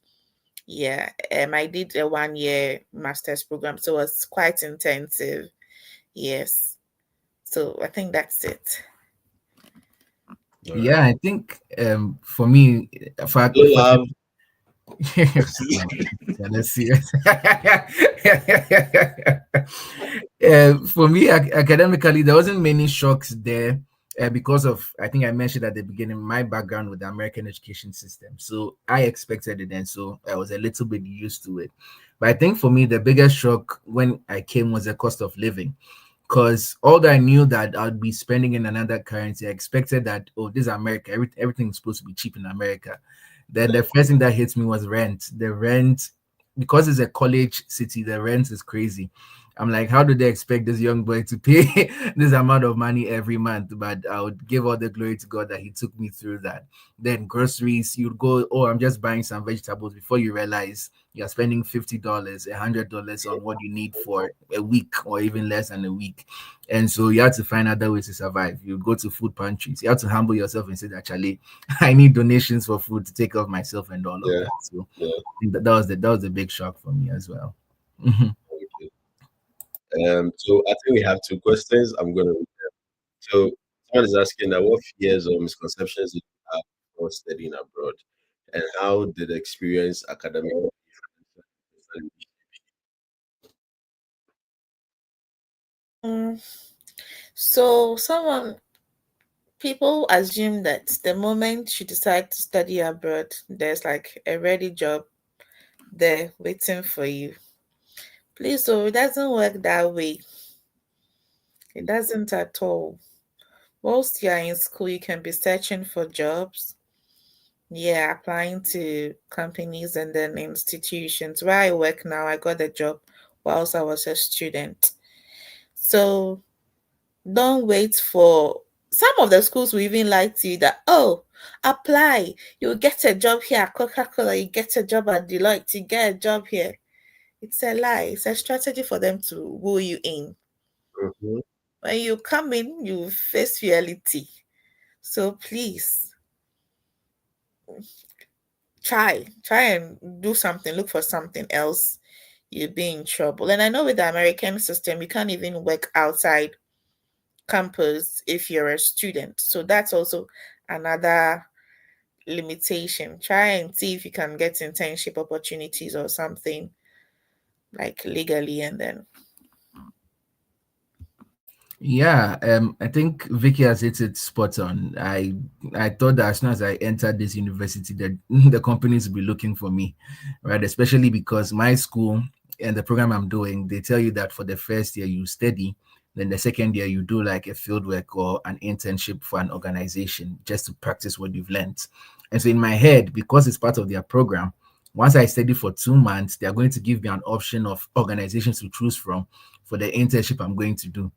Yeah. I did a 1 year master's program, so it was quite intensive. Yes. So I think that's it.
All right.
Yeah, I think for me,
Do you
for
have
the no, yeah, let's see. For me, academically, there wasn't many shocks there because of, I think I mentioned at the beginning, my background with the American education system. So I expected it, and so I was a little bit used to it. But I think for me, the biggest shock when I came was the cost of living, because although I knew that I'd be spending in another currency, I expected that, oh, this is America, everything's supposed to be cheap in America. Then the first thing that hits me was rent. The rent, because it's a college city, the rent is crazy. I'm like, how do they expect this young boy to pay this amount of money every month? But I would give all the glory to God that He took me through that. Then groceries, you'd go, oh, I'm just buying some vegetables, before you realize you're spending $50, $100 on what you need for a week or even less than a week. And so you have to find other ways to survive. You go to food pantries. You have to humble yourself and say, actually, I need donations for food to take care of myself and all of
yeah,
that. So
yeah.
I think that was a big shock for me as well. Mhm.
Okay. So I think we have two questions. I'm gonna read them. So someone is asking that what fears or misconceptions did you have before studying abroad, and how did the experience academically different?
Mm, So someone people assume that the moment you decide to study abroad, there's like a ready job there waiting for you. Please, so it doesn't work that way. It doesn't at all. Whilst you're in school, you can be searching for jobs. Yeah, applying to companies and then institutions. Where I work now, I got a job whilst I was a student. So don't wait for some of the schools will even lie to you that, oh, apply, you'll get a job here at Coca-Cola, you get a job at Deloitte, you get a job here. It's a lie. It's a strategy for them to woo you in.
Mhm.
When you come in, you face reality. So please try and do something, look for something else. You'll be in trouble. And I know with the American system, you can't even work outside campus if you're a student. So that's also another limitation. Try and see if you can get internship opportunities or something like legally, and then
Yeah, I think Vicky has hit it spot on. I thought that as soon as I entered this university, that the companies will be looking for me, right? Especially because my school and the program I'm doing, they tell you that for the first year you study, then the second year you do like a field work or an internship for an organization just to practice what you've learned. And so in my head, because it's part of their program, once I study for 2 months, they are going to give me an option of organizations to choose from for the internship I'm going to do.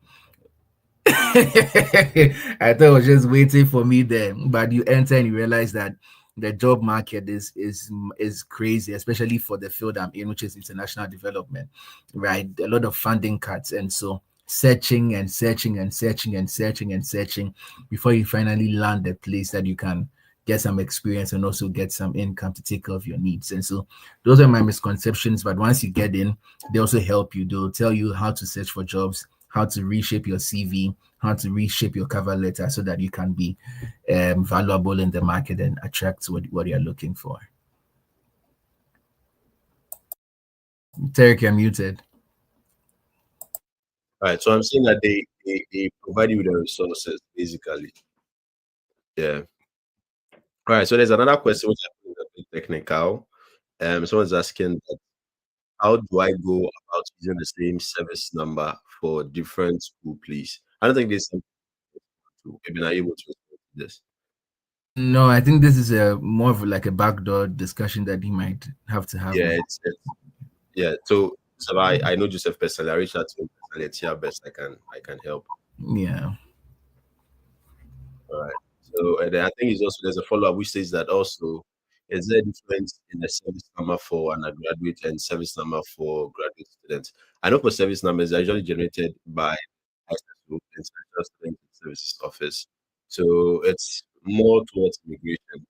I thought it was just waiting for me there, but you enter and you realize that the job market is crazy, especially for the field I'm in, which is international development, right? A lot of funding cuts, and so searching and searching and searching and searching and searching before you finally land a place that you can get some experience and also get some income to take care of your needs. And so those are my misconceptions. But once you get in, they also help you. They'll tell you how to search for jobs, how to reshape your CV, how to reshape your cover letter so that you can be valuable in the market and attract what you're looking for. Tarek, you're muted.
All right. So I'm saying that they provide you with the resources, basically. Yeah. All right. So there's another question which I think is a bit technical. Someone's asking that how do I go about using the same service number for different school, please? I don't think there's something to maybe not able to respond to this.
No, I think this is a more of like a backdoor discussion that he might have to have
Yeah,
with.
it's yeah. So I know Joseph personally. I reached out to him personally. Let's see how best I can help.
Yeah.
All right. So and then I think it's also there's a follow up which says that also is there a difference in the service number for an undergraduate and service number for graduate students? I know for service numbers they're usually generated by ISSO, International Student Services Office. So it's more towards immigration.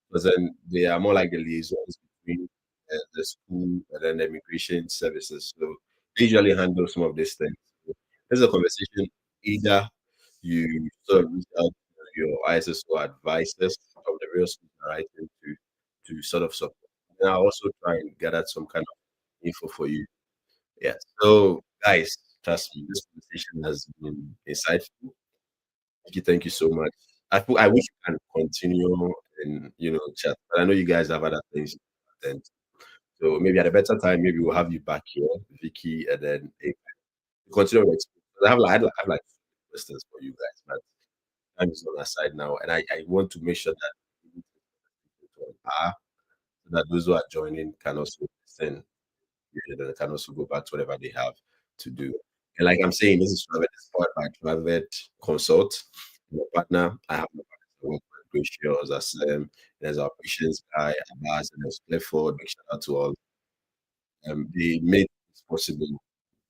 Because then they are more like the liaisons between the school and then the immigration services. So they usually handle some of these things. So there's a conversation either you sort of reach out to your ISSO advisors from the real school right to sort of support. And I'll also try and gather some kind of info for you. Yeah. So guys, trust me, this conversation has been insightful. Thank you so much. I wish we can continue and chat, but I know you guys have other things to attend. So maybe at a better time, maybe we'll have you back here, Vicky, and then continue with I have like questions for you guys, but time is on our side now, and I want to make sure that we to an hour so that those who are joining can also listen and they can also go back to whatever they have to do. And like I'm saying, this is private inspired by private consult. My partner, I have my partner who work with Gracious, there's our patients guy, Abbas, and there's Clifford. Big shout out to all. They made this possible.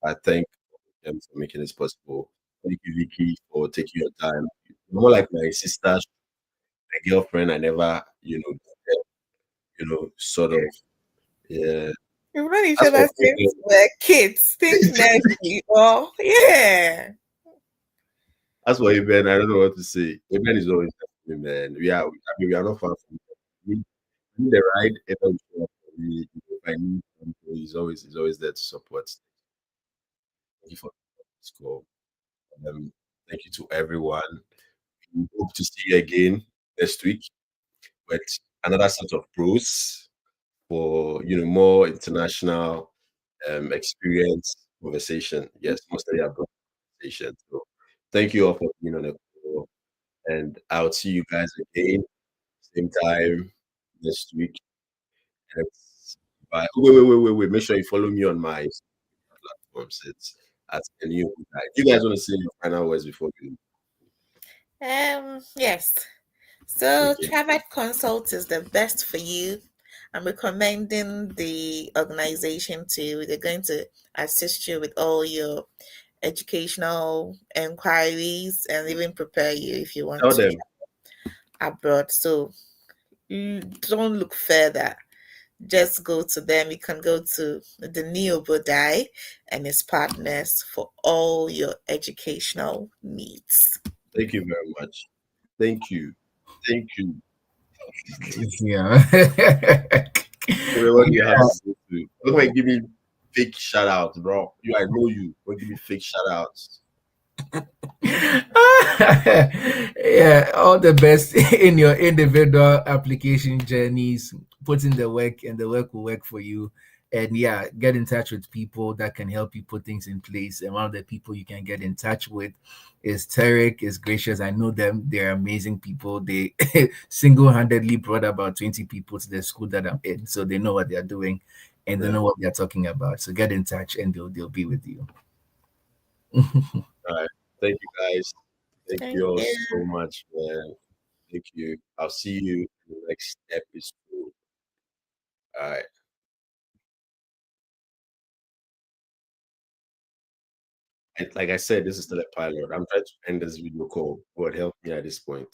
I thank them for making this possible. Thank you, Vicky, for taking your time. You're more like my sister, my girlfriend. I never, sort of, yeah.
We've known each
As for
other since we're kids, since nursery. Oh, yeah.
As for Amen, I don't know what to say. Amen is always there for me, man. We are not far from it. We need the ride. Amen will show up for me. If I need something, he's always there to support. Thank you for this call. Um, Thank you to everyone. We hope to see you again next week with another set of pros for more international experience conversation. Yes, mostly about conversation. So thank you all for being on the call. And I'll see you guys again, same time next week. Bye. Wait. Make sure you follow me on my platforms. It's at a new guy. You guys want to say your final words before you
Yes. So
okay.
Travet Consult is the best for you. I'm recommending the organization to. They're going to assist you with all your educational inquiries and even prepare you if you want
Tell
to
them.
abroad. So you don't look further. Just go to them. You can go to the Neo Bodai and his partners for all your educational needs.
Thank you very much. Thank you. Thank you.
Yeah.
What do you have to say to? Don't like give me fake shout outs, bro. I know you. Don't give me fake shout outs.
Yeah, all the best in your individual application journeys. Put in the work, and the work will work for you. And yeah, get in touch with people that can help you put things in place. And one of the people you can get in touch with is Tarek, is Gracious. I know them. They're amazing people. They single-handedly brought about 20 people to the school that I'm in. So they know what they're doing and they
Yeah.
know what they're talking about. So get in touch and they'll be with you.
All right. Thank you guys. Thank
Thank
you all
you.
so much, man. Thank you. I'll see you in the next episode. All right. Like I said, this is still a pilot. I'm trying to end this video call. God help me at this point.